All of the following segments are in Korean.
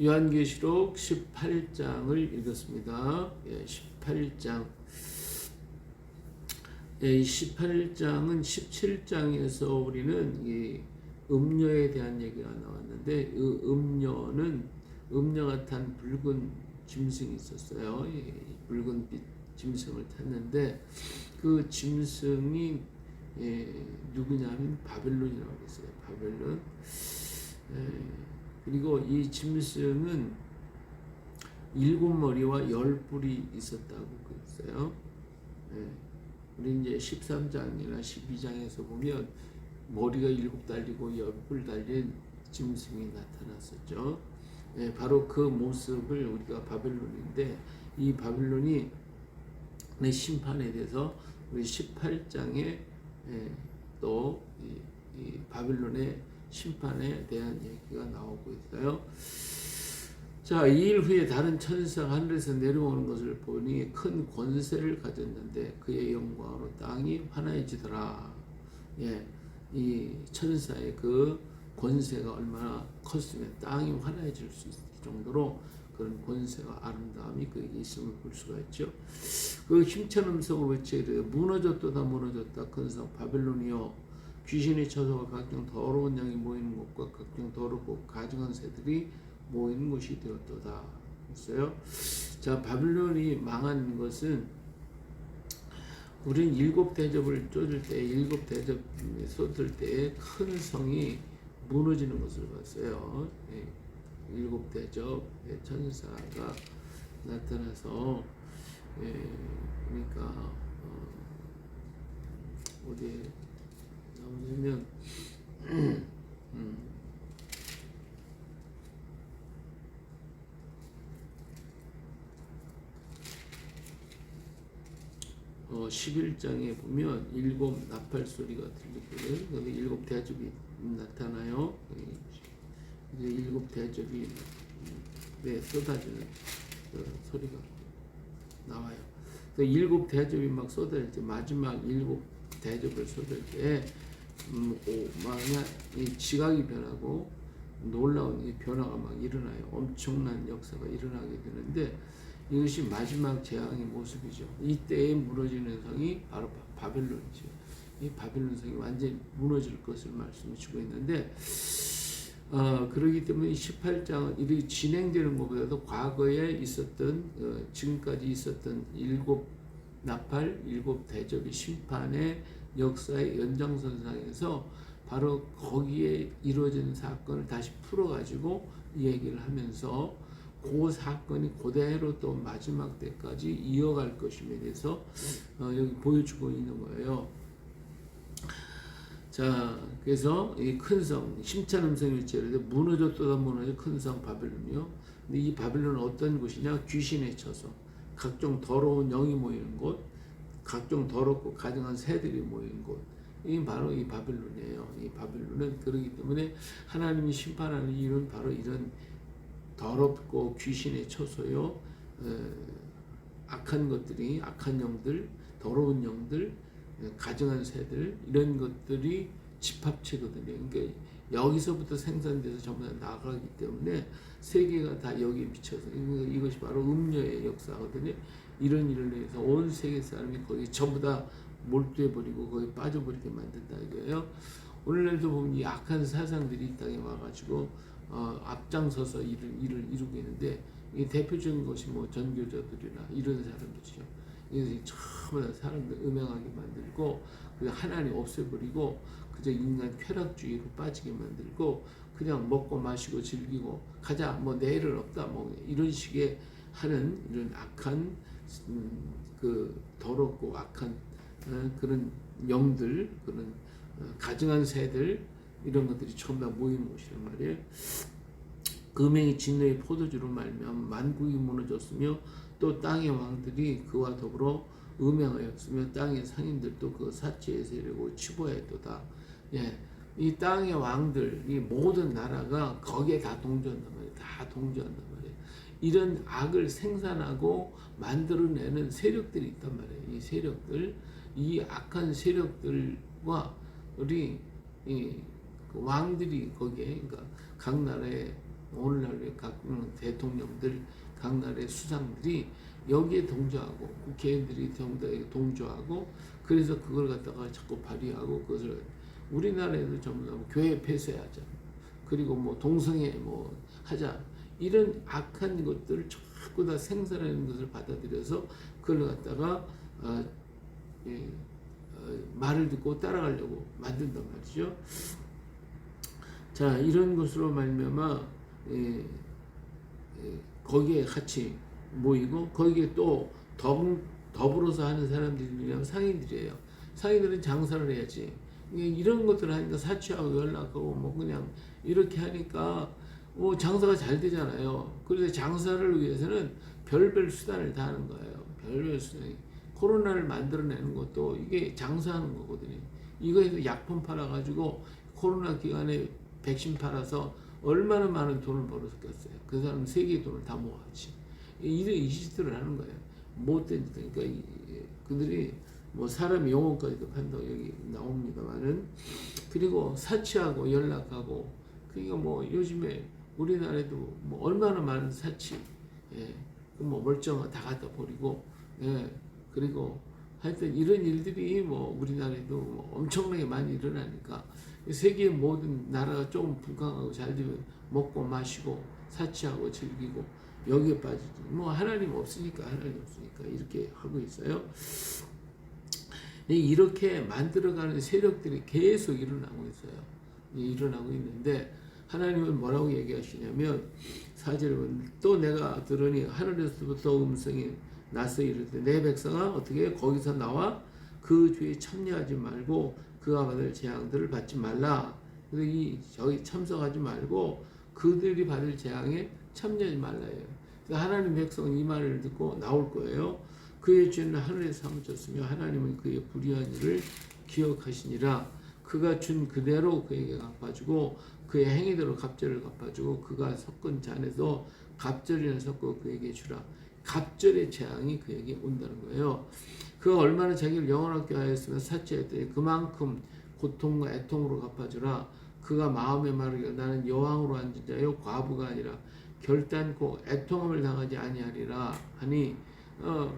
요한계시록 18장을 읽었습니다. 18장. 18장은 17장에서 우리는 이 음녀에 대한 얘기가 나왔는데, 음녀가 탄 붉은 짐승이 있었어요. 붉은 빛 짐승을 탔는데, 그 짐승이 누구냐면 바벨론이라고 했어요. 바벨론. 그리고 이 짐승은 7머리와 10뿔이 있었다고 그랬어요. 우리 이제 13장이나 12장에서 보면 머리가 7 달리고 10뿔 달린 짐승이 나타났었죠. 바로 그 모습을 우리가 바벨론인데, 이 바벨론이 심판에 대해서 우리 18장에 또 이 바벨론의 심판에 대한 얘기가 나오고 있어요. 자, 2일 후에 다른 천사가 하늘에서 내려오는 것을 보니 큰 권세를 가졌는데 그의 영광으로 땅이 환해지더라. 이 천사의 그 권세가 얼마나 컸으면 땅이 환해질 수 있을 정도로 그런 권세가 아름다움이 그에게 있음을 볼 수가 있죠. 그 힘찬 음성을 외치되 무너졌도다 무너졌다 큰 성 바벨론이여, 귀신의 처소와 각종 더러운 양이 모이는 곳과 각종 더럽고 가증한 새들이 모이는 곳이 되었도다 했어요. 자, 바벨론이 망한 것은 우리는 7대접을 쏟을 때, 7대접 쏟을 때 큰 성이 무너지는 것을 봤어요. 7대접 천사가 나타나서, 그러니까 어디에 나오냐면 11장에 보면 7 나팔 소리가 들리거든. 여기 7 대접이 나타나요. 이제 7 대접이 쏟아지는 소리가 나와요. 7 대접이 막 쏟아질 때, 마지막 7 대접을 쏟을 때 만약 이 지각이 변하고 놀라운 이 변화가 막 일어나요. 엄청난 역사가 일어나게 되는데, 이것이 마지막 재앙의 모습이죠. 이때에 무너지는 성이 바로 바벨론이죠. 이 바벨론 성이 완전히 무너질 것을 말씀을 주고 있는데, 그렇기 때문에 18장은 이렇게 진행되는 것보다도 과거에 있었던, 지금까지 있었던 7 나팔, 7 대접의 심판의 역사의 연장선상에서 바로 거기에 이루어진 사건을 다시 풀어가지고 얘기를 하면서 그 사건이 그대로 또 마지막 때까지 이어갈 것임에 대해서 여기 보여주고 있는 거예요. 자, 그래서 이 큰 성, 힘찬 음성이 외치되 무너졌도다 무너져 큰 성 바벨론이요. 근데 이 바벨론은 어떤 곳이냐? 귀신의 처소, 각종 더러운 영이 모이는 곳, 각종 더럽고 가증한 새들이 모이는 곳. 이 바로 이 바벨론이에요. 이 바벨론은 그러기 때문에 하나님이 심판하는 이유는 바로 이런 더럽고 귀신의 처소요, 악한 것들이, 악한 영들, 더러운 영들, 가증한 새들, 이런 것들이 집합체거든요. 그러니까 여기서부터 생산돼서 전부 다 나가기 때문에 세계가 다 여기에 미쳐서, 이것이 바로 음녀의 역사거든요. 이런 일을 위해서 온 세계 사람이 거기 전부 다 몰두해버리고 거기 빠져버리게 만든다 이거예요. 오늘날도 보면 이 악한 사상들이 이 땅에 와가지고 앞장서서 일을 이루고 있는데, 이 대표적인 것이 뭐 전교조들이나 이런 사람들이죠. 이것이 전부 다 사람들 음행하게 만들고, 그 하나님 없애버리고 그저 인간 쾌락주의로 빠지게 만들고, 그냥 먹고 마시고 즐기고 가자, 뭐 내일은 없다, 뭐 이런 식의 하는 이런 악한 그 더럽고 악한 그런 영들, 그런 가증한 새들, 이런 것들이 전부 다 모이는 곳이란 말이에요. 금행이 진노의 포도주로 말미암아 만국이 무너졌으며 또 땅의 왕들이 그와 더불어 음행하였으며 땅의 상인들도 그 사치의 세력을 치부하였도다. 이 땅의 왕들, 이 모든 나라가 거기에 다 동조한단 말이에요. 다 동조한단 말이에요. 이런 악을 생산하고 만들어내는 세력들이 있단 말이에요. 이 세력들, 이 악한 세력들과 우리 이 왕들이 거기에, 그러니까 각 나라의 오늘날의 각 대통령들, 각 나라의 수상들이 여기에 동조하고 국회의원들이 동조하고 그래서 그걸 갖다가 자꾸 발휘하고 그것을 우리나라에도 전부 다 교회 폐쇄하자. 그리고 뭐 동성애 뭐 하자. 이런 악한 것들을 자꾸 다 생산하는 것을 받아들여서 그걸 갖다가 말을 듣고 따라가려고 만든단 말이죠. 자, 이런 것으로 말미암아 거기에 같이 모이고 거기에 또 더불어서 하는 사람들이랑 상인들이에요. 상인들은 장사를 해야지. 이런 것들을 하니까 사취하고 연락하고 뭐 그냥 이렇게 하니까 뭐 장사가 잘 되잖아요. 그래서 장사를 위해서는 별별 수단을 다 하는 거예요. 별별 수단이. 코로나를 만들어내는 것도 이게 장사하는 거거든요. 이거에서 약품 팔아가지고 코로나 기간에 백신 팔아서 얼마나 많은 돈을 벌었겠어요. 그 사람은 세계의 돈을 다 모았지. 이 짓들을 하는 거예요. 못된 짓. 그러니까 그들이 뭐 사람 영혼까지도 판다고 여기 나옵니다만은 그리고 사치하고 연락하고 그러니까 뭐 요즘에 우리나라에도 뭐 얼마나 많은 사치, 뭐 멀쩡한 다 갖다 버리고, 그리고 하여튼 이런 일들이 뭐 우리나라에도 뭐 엄청나게 많이 일어나니까 세계의 모든 나라가 조금 불강하고 잘 되면 먹고 마시고 사치하고 즐기고 여기에 빠지지. 뭐 하나님 없으니까 이렇게 하고 있어요. 이렇게 만들어가는 세력들이 계속 일어나고 있어요. 일어나고 있는데 하나님은 뭐라고 얘기하시냐면 4절에 보면 또 내가 들으니 하늘에서부터 음성이 나서 이르되 내 백성아 어떻게 거기서 나와 그 주에 참여하지 말고 그가 받을 재앙들을 받지 말라. 그래서 저기 참석하지 말고 그들이 받을 재앙에 참여하지 말라예요. 그래서 하나님 백성은 이 말을 듣고 나올 거예요. 그의 죄는 하늘에서 사무쳤으며 하나님은 그의 불의한 일을 기억하시니라. 그가 준 그대로 그에게 갚아주고 그의 행위대로 갑절을 갚아주고 그가 섞은 잔에서 갑절이나 섞어 그에게 주라. 갑절의 재앙이 그에게 온다는 거예요. 그가 얼마나 자기를 영원하게 하였으면 사치했더니 그만큼 고통과 애통으로 갚아주라. 그가 마음에 말하기를 나는 여왕으로 앉은 자요 과부가 아니라 결단코 애통함을 당하지 아니하리라 하니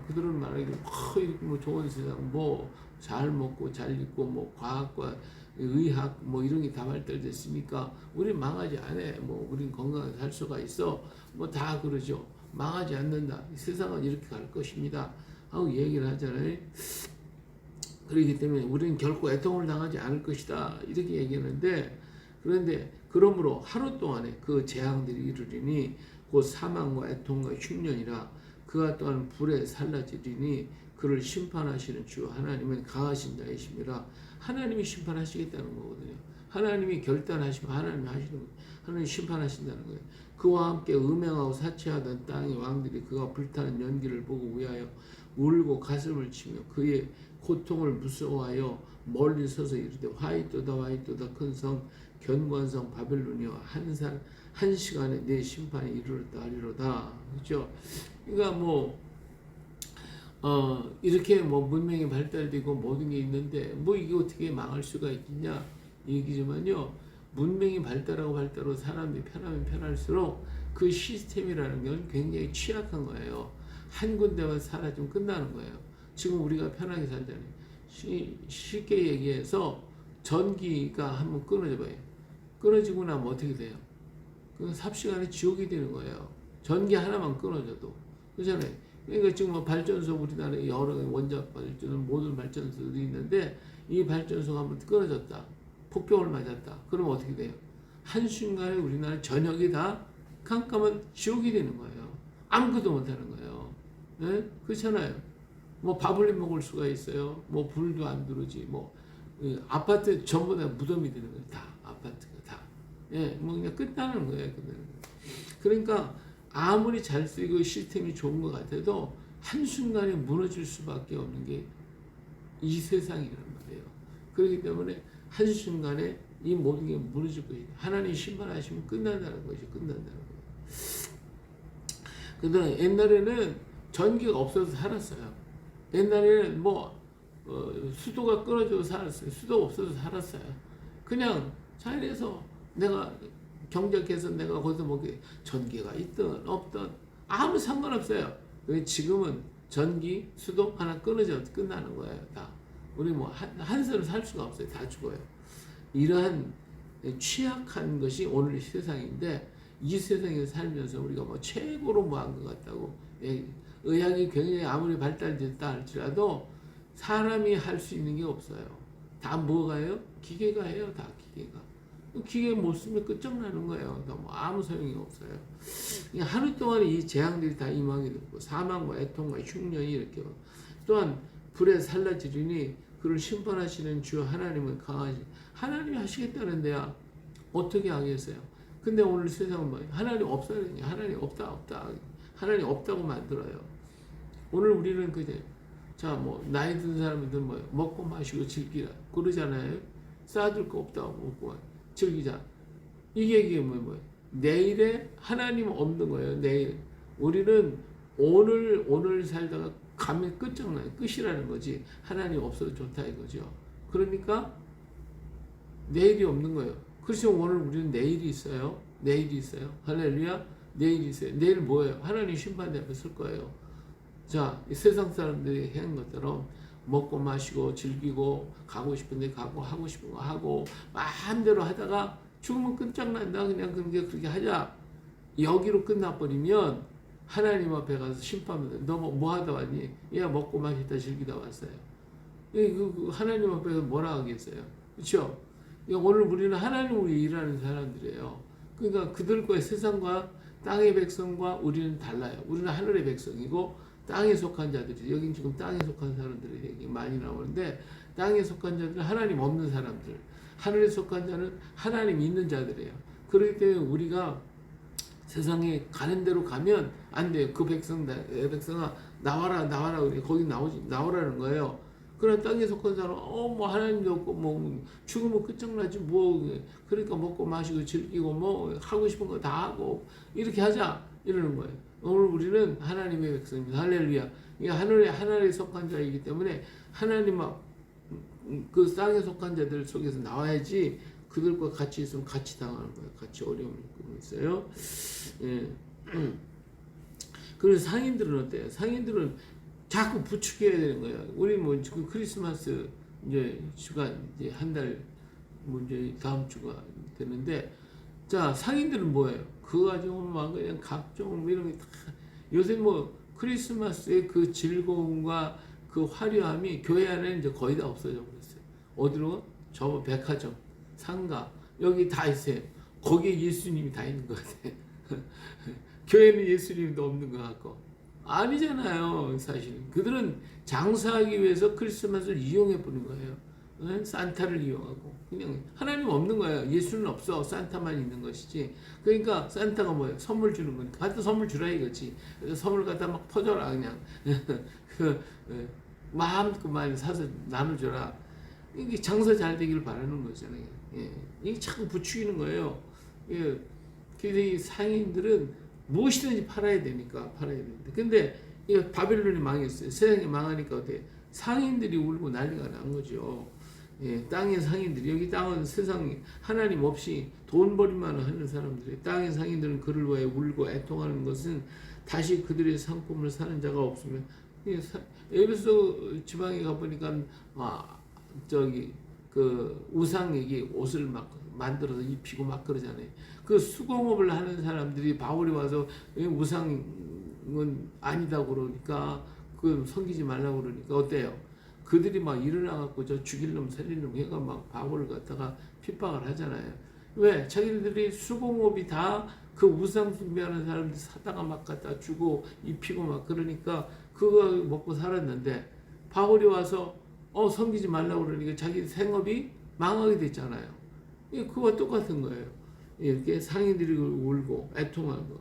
그들은 말하기를 이렇게 뭐 좋은 세상 뭐 잘 먹고 잘 입고 뭐 과학과 의학 뭐 이런 게 다 발달됐으니까 우린 망하지 않아. 뭐 우린 건강하게 살 수가 있어. 뭐 다 그러죠. 망하지 않는다. 세상은 이렇게 갈 것입니다. 하고 얘기를 하잖아요. 그렇기 때문에 우리는 결코 애통을 당하지 않을 것이다. 이렇게 얘기하는데 그런데 그러므로 하루 동안에 그 재앙들이 이르리니 곧 사망과 애통과 흉년이라 그가 또한 불에 살라지리니 그를 심판하시는 주 하나님은 강하신 자이심이라. 하나님이 심판하시겠다는 거거든요. 하나님이 결단하시면 하나님이 하시는 거예요. 하나님이 심판하신다는 거예요. 그와 함께 음행하고 사치하던 땅의 왕들이 그가 불타는 연기를 보고 위하여 울고 가슴을 치며 그의 고통을 무서워하여 멀리 서서 이르되 화이또다 큰 성 견고한 성 바벨론이여 한 시간에 내 심판이 이르렀다 하리로다. 그렇죠? 그러니까 뭐 이렇게 뭐 문명이 발달되고 모든 게 있는데 뭐 이게 어떻게 망할 수가 있겠냐 얘기지만요. 문명이 발달하고 사람들이 편하면 편할수록 그 시스템이라는 건 굉장히 취약한 거예요. 한 군데만 사라지면 끝나는 거예요. 지금 우리가 편하게 살잖아요. 쉽게 얘기해서 전기가 한번 끊어져 봐요. 끊어지고 나면 어떻게 돼요? 그건 삽시간에 지옥이 되는 거예요. 전기 하나만 끊어져도. 그렇잖아요. 그러니까 지금 뭐 발전소 우리나라에 여러 원자력 발전소 모든 발전소들이 있는데 이 발전소가 한번 끊어졌다. 폭격을 맞았다. 그럼 어떻게 돼요? 한순간에 우리나라 전역이 다 깜깜한 지옥이 되는 거예요. 아무것도 못하는 거예요. 네? 그렇잖아요. 뭐 밥을 먹을 수가 있어요. 뭐 불도 안 들어오지. 뭐 아파트 전부 다 무덤이 되는 거예요. 다 아파트가 다. 예, 뭐 그냥 끝나는 거예요. 그러니까 아무리 잘 쓰이고 시스템이 좋은 것 같아도 한순간에 무너질 수밖에 없는 게 이 세상이란 말이에요. 그렇기 때문에 한순간에 이 모든 게 무너질 것이다. 하나님 심판하시면 끝난다는 것이 끝난다는 거예요. 근데 옛날에는 전기가 없어서 살았어요. 옛날에는 뭐 수도가 끊어져서 살았어요. 수도가 없어서 살았어요. 그냥 자연에서 내가 경작해서 내가 거기서 뭐 전기가 있든 없든 아무 상관없어요. 왜 지금은 전기, 수도 하나 끊어져 끝나는 거예요. 다 우리 뭐 한선을 살 수가 없어요. 다 죽어요. 이러한 취약한 것이 오늘 세상인데 이 세상에 살면서 우리가 뭐 최고로 뭐 한 것 같다고 의학이 굉장히 아무리 발달됐다 할지라도 사람이 할 수 있는 게 없어요. 다 뭐가요? 기계가 해요. 다 기계가. 기계 못 쓰면 끝장나는 거예요. 뭐 아무 소용이 없어요. 하루 동안 이 재앙들이 다 임하게 되고 사망과 애통과 흉년이 이렇게 또한 불에 살라지리니 그를 심판하시는 주 하나님은 강하시. 하나님이 하시겠다는데야 어떻게 하겠어요? 근데 오늘 세상은 뭐예요? 하나님 없어야 되냐? 하나님 없다. 하나님 없다고 만들어요. 오늘 우리는 그제 자 뭐 나이 든 사람들은 뭐 먹고 마시고 즐기라 그러잖아요. 쌓아둘 거 없다고 먹고 즐기자. 이게 뭐예요? 내일에 하나님 없는 거예요. 내일 우리는 오늘 살다가 가면 끝장나요. 끝이라는 거지. 하나님 없어도 좋다 이거죠. 그러니까 내일이 없는 거예요. 그래서 오늘 우리는 내일이 있어요. 내일이 있어요. 할렐루야. 내일이 있어요. 내일 뭐예요? 하나님 심판대 앞에 설 거예요. 자, 이 세상 사람들이 한 것처럼 먹고 마시고 즐기고 가고 싶은데 가고 하고 싶은 거 하고 마음대로 하다가 죽으면 끝장난다. 그냥 그렇게 하자. 여기로 끝나버리면 하나님 앞에 가서 심판받아. 너 뭐 하다 왔니? 얘 먹고 마시다 즐기다 왔어요. 하나님 앞에서 뭐라 하겠어요? 그렇죠? 오늘 우리는 하나님으로 일하는 사람들이에요. 그러니까 그들과의 세상과 땅의 백성과 우리는 달라요. 우리는 하늘의 백성이고 땅에 속한 자들이 여긴 지금 땅에 속한 사람들이 되게 많이 나오는데 땅에 속한 자들은 하나님 없는 사람들, 하늘에 속한 자는 하나님 있는 자들이에요. 그렇기 때문에 우리가 세상에 가는 대로 가면 안 돼요. 그 백성아 나와라 그래. 거기 나오라는 거예요. 그런 땅에 속한 사람 뭐 하나님도 없고 뭐 죽으면 끝장나지 뭐 그러니까 먹고 마시고 즐기고 뭐 하고 싶은 거 다 하고 이렇게 하자 이러는 거예요. 오늘 우리는 하나님의 백성입니다. 할렐루야. 이게 하늘에 속한 자이기 때문에 하나님 그 땅에 속한 자들 속에서 나와야지 그들과 같이 있으면 같이 당하는 거예요. 같이 어려움을 겪고 있어요. 예. 그래서 상인들은 어때요? 상인들은 자꾸 부추겨야 되는 거예요. 우리 뭐 지금 크리스마스 이제 주간 이제 한 달 뭐 이제 다음 주가 되는데 자 상인들은 뭐예요? 그거 가지고 막 그냥 각종 이런 게 다 요새 뭐 크리스마스의 그 즐거움과 그 화려함이 교회 안에 이제 거의 다 없어져 버렸어요. 어디로? 저 백화점, 상가 여기 다 있어요. 거기에 예수님이 다 있는 것 같아. 교회는 예수님도 없는 것 같고. 아니잖아요. 사실은 그들은 장사하기 위해서 크리스마스를 이용해 보는 거예요. 산타를 이용하고 그냥 하나님 없는 거예요. 예수는 없어. 산타만 있는 것이지. 그러니까 산타가 뭐예요? 선물 주는 거니까 갖다 선물 주라 이거지. 그래서 선물 갖다 막 퍼줘라 그냥. 마음껏 많이 사서 나눠줘라. 이게 장사 잘 되기를 바라는 거잖아요. 예. 이게 자꾸 부추기는 거예요. 예. 그래서 이 상인들은 무엇이든지 팔아야 되니까 팔아야 되는데 근데 이 바벨론이 망했어요. 세상이 망하니까 어때? 상인들이 울고 난리가 난 거죠. 예, 땅의 상인들이 여기 땅은 세상 하나님 없이 돈벌이만 하는 사람들이 땅의 상인들은 그를 위해 울고 애통하는 것은 다시 그들의 상품을 사는 자가 없으면 에베소 지방에 가보니까 저기 그 우상에게 옷을 막 만들어서 입히고 막 그러잖아요. 그 수공업을 하는 사람들이 바울이 와서 우상은 아니다 그러니까 그 섬기지 말라고 그러니까 어때요? 그들이 막 일어나갖고 저 죽일 놈 살릴 놈 해가 막 바울을 갖다가 핍박을 하잖아요. 왜? 자기들이 수공업이 다 그 우상 숭배하는 사람들 사다가 막 갖다 주고 입히고 막 그러니까 그거 먹고 살았는데 바울이 와서 섬기지 말라고 그러니까 자기 생업이 망하게 됐잖아요. 그거와 똑같은 거예요. 이렇게 상인들이 울고 애통하고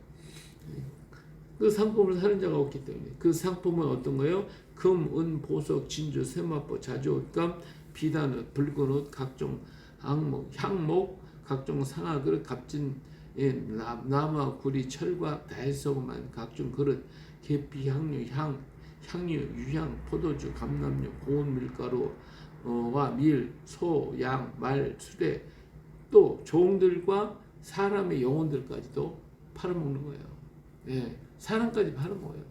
그 상품을 사는 자가 없기 때문에 그 상품은 어떤 거예요? 금, 은, 보석, 진주, 세마포, 자주옷감, 비단옷, 붉은 옷, 각종 향목, 각종 상아그릇, 값진 나무, 구리, 철과 달서구만 각종 그릇, 계피, 향유, 유향, 포도주, 감람유, 고운 밀가루와 밀, 소, 양, 말, 수레 또 종들과 사람의 영혼들까지도 팔아먹는 거예요. 예, 사람까지 팔아먹어요.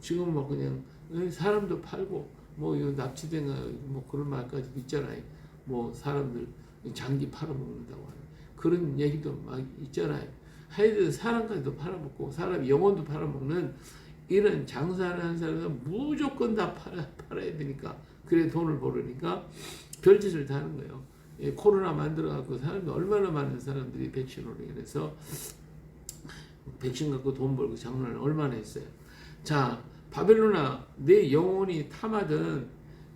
지금 뭐 그냥 사람도 팔고 뭐 이거 납치된 뭐 그런 말까지도 있잖아요. 뭐 사람들 장기 팔아먹는다고 하는 그런 얘기도 막 있잖아요. 하여튼 사람까지도 팔아먹고 사람 영혼도 팔아먹는 이런 장사를 하는 사람은 무조건 다 팔아야 되니까 그래 돈을 벌으니까 별짓을 다 하는 거예요. 예, 코로나 만들어갖고 사람이 얼마나 많은 사람들이 백신으로 인해서 백신 갖고 돈 벌고 장난을 얼마나 했어요. 자, 바벨론아, 내 영혼이 탐하든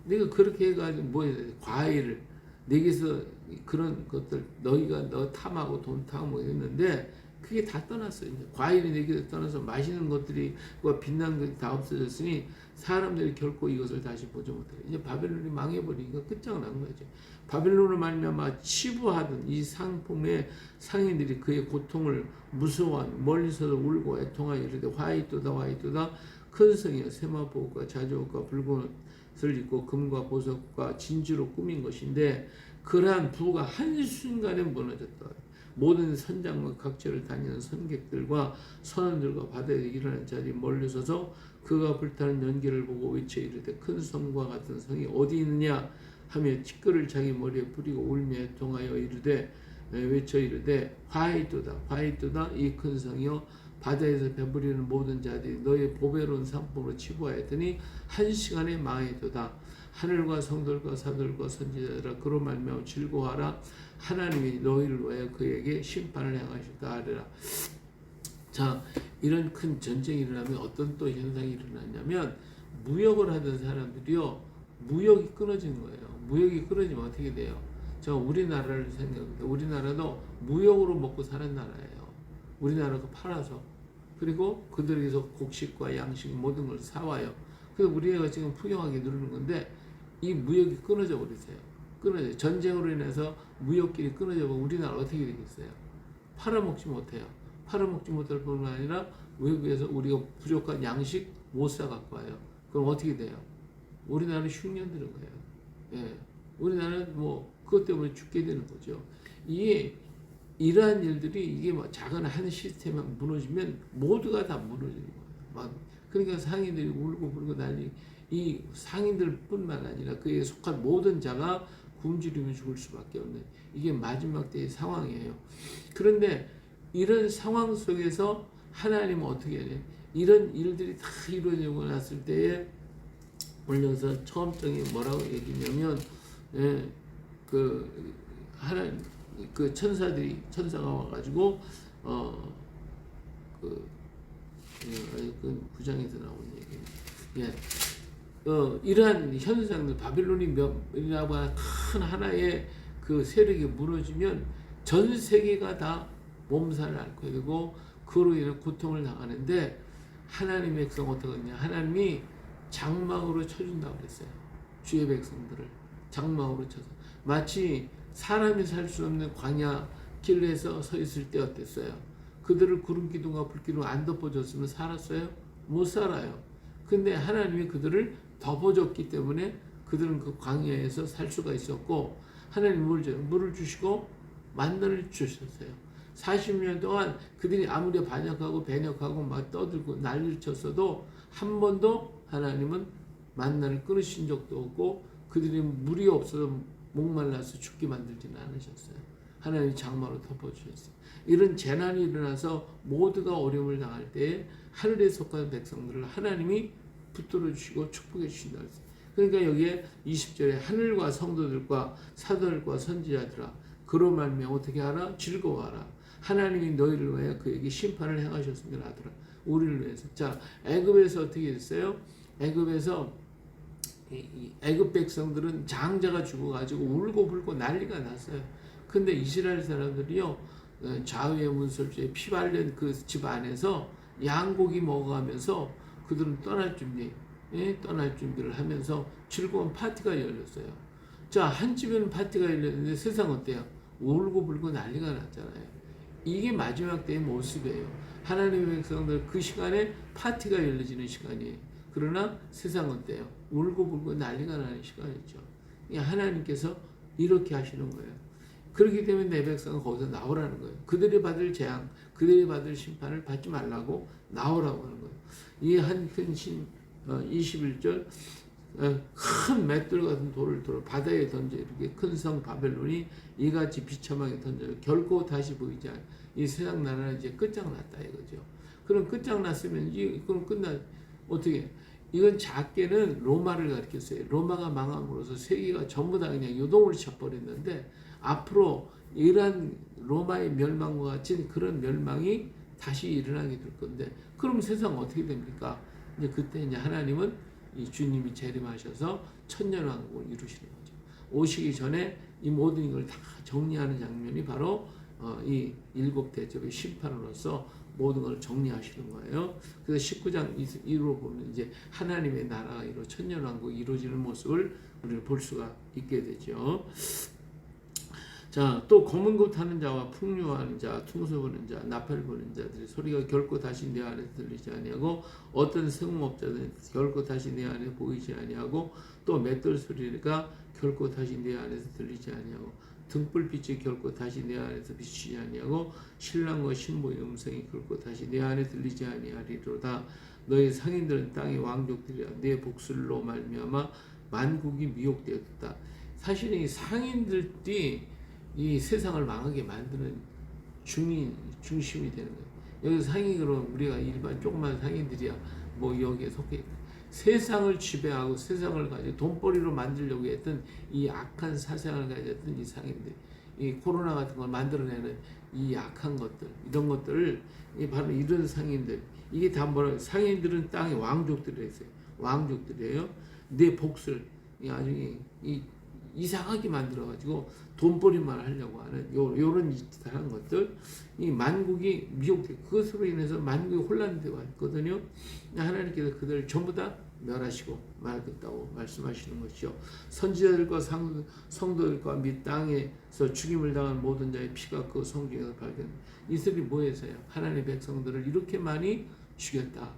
내가 그렇게 해가지고 뭐 과일을 내게서 그런 것들 너희가 너 탐하고 돈 탐하고 했는데 그게 다 떠났어요. 이제 과일이 내게서 떠나서 맛있는 것들이 빛난 것이 다 없어졌으니 사람들이 결코 이것을 다시 보지 못해요. 이제 바벨론이 망해버리니까 끝장난 거죠. 바벨론을 말미암아 치부하던 이 상품의 상인들이 그의 고통을 무서워하며 멀리서도 울고 애통하여 이르되 화이토다 화이토다 큰 성이여 세마포옷과 자주옷과 붉은 옷을 입고 금과 보석과 진주로 꾸민 것인데 그러한 부가 한순간에 무너졌다. 모든 선장과 각처를 다니는 선객들과 선원들과 바다에 일어난 자들이 멀리 서서 그가 불타는 연기를 보고 외쳐 이르되 큰 성과 같은 성이 어디 있느냐 하며 티끌을 자기 머리에 뿌리고 울며 애통하여 이르되 외쳐 이르되 화이토다 화이토다 이 큰 성이여 바다에서 배부리는 모든 자들이 너의 보배로운 상품으로 치부하였더니 한 시간에 망하도다. 하늘과 성들과 사들과 선지자들아 그로 말미암아 즐거워하라. 하나님이 너희를 위하여 그에게 심판을 행하셨다 하리라. 자, 이런 큰 전쟁이 일어나면 어떤 또 현상이 일어나냐면 무역을 하던 사람들이요 무역이 끊어지는 거예요. 무역이 끊어지면 어떻게 돼요? 저 우리나라를 생각합니다. 우리나라도 무역으로 먹고 사는 나라예요. 우리나라가 팔아서 그리고 그들에게서 곡식과 양식 모든 걸 사와요. 그래서 우리가 지금 풍요하게 누르는 건데 이 무역이 끊어져 버리세요. 끊어져. 전쟁으로 인해서 무역길이 끊어져 버리면 우리나라 어떻게 되겠어요? 팔아먹지 못해요. 팔아먹지 못할 뿐만 아니라 외국에서 우리가 부족한 양식 못 사갖고 와요. 그럼 어떻게 돼요? 우리나라는 흉년 드는 거예요. 예. 우리나라는 뭐 그것 때문에 죽게 되는 거죠. 이러한 일들이 이게 뭐 작은 한 시스템이 무너지면 모두가 다 무너지는 거예요. 막 그러니까 상인들이 울고 불고 난리. 이 상인들뿐만 아니라 그에 속한 모든 자가 굶주리며 죽을 수밖에 없는 이게 마지막 때의 상황이에요. 그런데 이런 상황 속에서 하나님은 어떻게 해야 돼? 이런 일들이 다 이루어지고 났을 때에 올려서 처음적인 뭐라고 얘기냐면 하나님 그 천사가 와가지고 그 9장에서 나온 얘기. 이러한 현상들 바빌론이라고 하는 큰 하나의 그 세력이 무너지면 전 세계가 다 몸살을 앓게 되고 그로 인해 고통을 당하는데 하나님의 백성 어떻게 하냐? 하나님이 장막으로 쳐준다고 그랬어요. 주의 백성들을 장막으로 쳐서 마치 사람이 살 수 없는 광야 길에서 서 있을 때 어땠어요? 그들을 구름 기둥과 불 기둥 안 덮어줬으면 살았어요? 못 살아요. 근데 하나님이 그들을 덮어줬기 때문에 그들은 그 광야에서 살 수가 있었고 하나님 물을 주시고 만나를 주셨어요. 40년 동안 그들이 아무리 반역하고 배역하고 막 떠들고 난리를 쳤어도 한 번도 하나님은 만나를 끊으신 적도 없고 그들이 물이 없어서 목말라서 죽게 만들지는 않으셨어요. 하나님이 장막으로 덮어주셨어요. 이런 재난이 일어나서 모두가 어려움을 당할 때에 하늘에 속한 백성들을 하나님이 붙들어 주시고 축복해 주신다. 그러니까 여기에 20절에 하늘과 성도들과 사도들과 선지자들아 그로 말미암아 어떻게 하라? 즐거워하라. 하나님이 너희를 위하여 그에게 심판을 행하셨음을 하더라. 우리를 위해서. 자, 애굽에서 어떻게 됐어요? 애굽에서 애굽 백성들은 장자가 죽어가지고 울고 불고 난리가 났어요. 근데 이스라엘 사람들이요 좌우의 문설주에 피 바른 그 집 안에서 양고기 먹어가면서 그들은 떠날 준비를 하면서 즐거운 파티가 열렸어요. 자, 한 집에는 파티가 열렸는데 세상 어때요? 울고 불고 난리가 났잖아요. 이게 마지막 때의 모습이에요. 하나님의 백성들 그 시간에 파티가 열려지는 시간이에요. 그러나 세상 어때요? 울고 불고 난리가 나는 시간이죠. 하나님께서 이렇게 하시는 거예요. 그렇기 때문에 내 백성은 거기서 나오라는 거예요. 그들이 받을 재앙, 그들이 받을 심판을 받지 말라고 나오라고 하는 거예요. 이 한 큰 21절 큰 맷돌 같은 돌을 바다에 던져 이렇게 큰 성 바벨론이 이같이 비참하게 던져 결코 다시 보이지 않아. 이 세상 나라는 이제 끝장났다 이거죠. 그럼 끝장났으면 이건 어떻게? 이건 작게는 로마를 가리켰어요. 로마가 망함으로써 세계가 전부 다 그냥 요동을 쳐버렸는데 앞으로 이러한 로마의 멸망과 같은 그런 멸망이 다시 일어나게 될 건데 그럼 세상 어떻게 됩니까? 이제 그때 이제 하나님은 이 주님이 재림하셔서 천년왕국을 이루시는 거죠. 오시기 전에 이 모든 걸 다 정리하는 장면이 바로 이 일곱 대접의 심판으로서 모든 걸 정리하시는 거예요. 그래서 19장 이후로 보면 이제 하나님의 나라가 이루 천년왕국이 이루어지는 모습을 우리는 볼 수가 있게 되죠. 자, 또 검은 것 타는 자와 풍류하는 자, 퉁소 부는 자, 나팔 부는 자들의 소리가 결코 다시 내 안에 들리지 아니하고 어떤 성업자들은 결코 다시 내 안에 보이지 아니하고 또 맷돌 소리가 결코 다시 내 안에서 들리지 아니하고 등불빛이 결코 다시 내 안에서 비추지 아니하고 신랑과 신부의 음성이 결코 다시 내 안에 들리지 아니하리로다. 너희 상인들은 땅의 왕족들이라 내 복술로 말미암아 만국이 미혹되었다. 사실은 이 상인들이 이 세상을 망하게 만드는 중심이 되는 거예요. 여기 상인으로 우리가 일반 조그만 상인들이야 뭐 여기에 속해 있다. 세상을 지배하고 세상을 가지고 돈벌이로 만들려고 했던 이 악한 사상을 가졌던 이 상인들, 이 코로나 같은 걸 만들어내는 이 악한 것들, 이런 것들을 바로 이런 상인들, 이게 다 뭐라 상인들은 땅의 왕족들이 있어요. 왕족들이에요. 내 복술, 나중에 이상하게 만들어가지고 돈벌이만 하려고 하는 요런 이상한 것들, 이 만국이 미혹돼 그것으로 인해서 만국이 혼란되고 있거든요. 하나님께서 그들을 전부 다 멸하시고 말겠다고 말씀하시는 것이죠. 선지자들과 성도들과 및 땅에서 죽임을 당한 모든 자의 피가 그 성중에서 발견. 이들이 뭐해서요? 하나님의 백성들을 이렇게 많이 죽였다.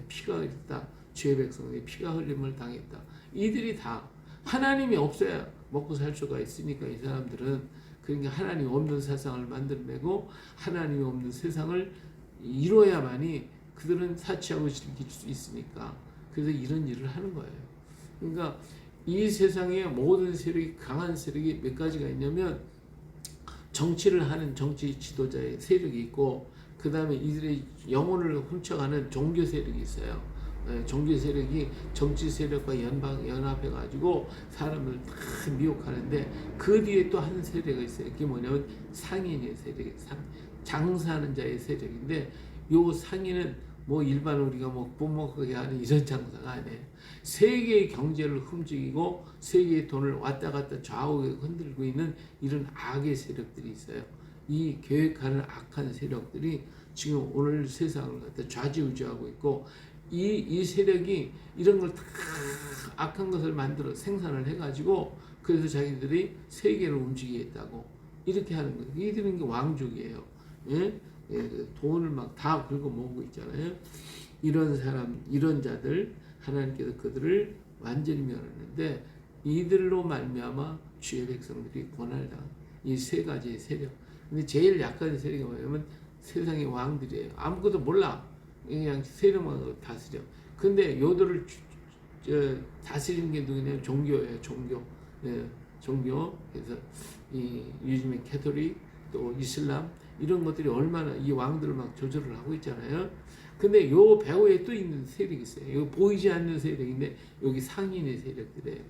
피가 흘렸다. 죄의 백성들이 피가 흘림을 당했다. 이들이 다 하나님이 없어야 먹고 살 수가 있으니까 이 사람들은 그러니까 하나님 없는 세상을 만들어내고 하나님이 없는 세상을 이뤄야만이 그들은 사치하고 즐길 수 있으니까 그래서 이런 일을 하는 거예요. 그러니까 이 세상의 모든 세력이 강한 세력이 몇 가지가 있냐면 정치를 하는 정치 지도자의 세력이 있고 그 다음에 이들의 영혼을 훔쳐가는 종교 세력이 있어요. 종교 세력이 정치 세력과 연합해가지고 사람을 다 미혹하는데 그 뒤에 또 한 세력이 있어요. 그게 뭐냐면 상인의 세력이 장사하는 자의 세력인데 요 상인은 뭐 일반 우리가 뭐 뽀먹하게 하는 이런 장사가 아니에요. 세계의 경제를 훔치고 세계의 돈을 왔다 갔다 좌우에 흔들고 있는 이런 악의 세력들이 있어요. 이 계획하는 악한 세력들이 지금 오늘 세상을 갖다 좌지우지하고 있고 이 세력이 이런 걸 다 악한 것을 만들어 생산을 해가지고 그래서 자기들이 세계를 움직이겠다고 이렇게 하는 거예요. 이들은 왕족이에요. 예? 돈을 막 다 긁어 모으고 있잖아요. 이런 사람, 이런 자들 하나님께서 그들을 완전히 멸하는데 이들로 말미암아 주의 백성들이 고난을 당한 이 세 가지의 세력. 근데 제일 약한 세력이 뭐냐면 세상의 왕들이에요. 아무것도 몰라. 그냥 세력만 다스려. 근데 요들을 다스리는 게 누구냐면 종교예요. 종교. 종교. 그래서 이 요즘에 캐톨릭 또 이슬람 이런 것들이 얼마나 이 왕들을 막 조절을 하고 있잖아요. 근데 요 배후에 또 있는 세력이 있어요. 요 보이지 않는 세력인데 여기 상인의 세력들이에요.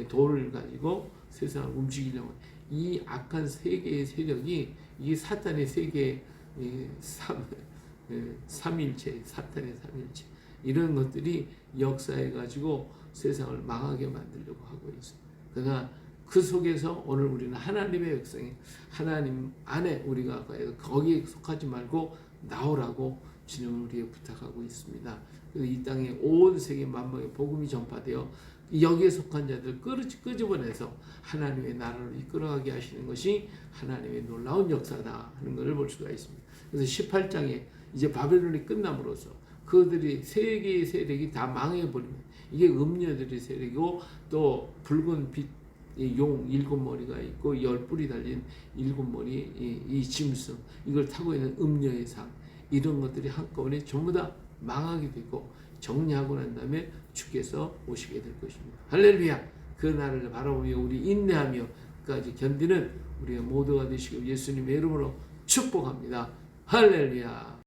돈을 가지고 세상을 움직이려고 이 악한 세계의 세력이 이 사탄의 세계의 삼일체, 사탄의 삼일체 이런 것들이 역사해 가지고 세상을 망하게 만들려고 하고 있어요. 그러나 그 속에서 오늘 우리는 하나님의 백성이 하나님 안에 우리가 거기에 속하지 말고 나오라고 주님은 우리에게 부탁하고 있습니다. 그래서 이 땅에 온 세계 만방에 복음이 전파되어 여기에 속한 자들 끄집어내서 하나님의 나라를 이끌어가게 하시는 것이 하나님의 놀라운 역사다 하는 것을 볼 수가 있습니다. 그래서 18장에 이제 바벨론이 끝남으로써 그들이 세 개의 세력이 다 망해버리면 이게 음녀들의 세력이고 또 붉은 빛 이 용 일곱 머리가 있고 열 뿔이 달린 일곱 머리 이 짐승, 이걸 타고 있는 음녀의 상, 이런 것들이 한꺼번에 전부 다 망하게 되고 정리하고 난 다음에 주께서 오시게 될 것입니다. 할렐루야. 그 날을 바라보며 우리 인내하며 끝까지 견디는 우리의 모두가 되시고 예수님의 이름으로 축복합니다. 할렐루야.